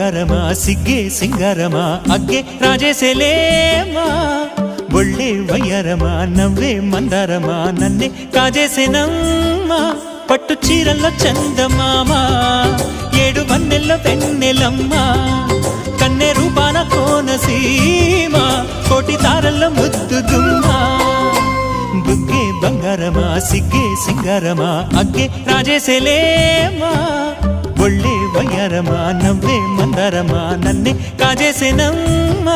బంగారమా సిగ్గే సింగారమా అగ్గే రాజేసేలేమా ఒళ్ళే వయ్యారమా నవ్వే మందారమా నన్నే కాజేసేనమ్మా పట్టు చీరల్లో చందమామా ఏడు వన్నెల్లో వెన్నెలమ్మా కన్నె రూపాన కోనసీమ కోటి తారల్లో ముద్దుదుమ్మా బుగ్గే బంగారమా సిగ్గే సింగారమా అగ్గే రాజేసేలేమా ఒళ్ళే వయ్యారమా నవ్వే మందారమా నన్నే కాజేసేనమ్మా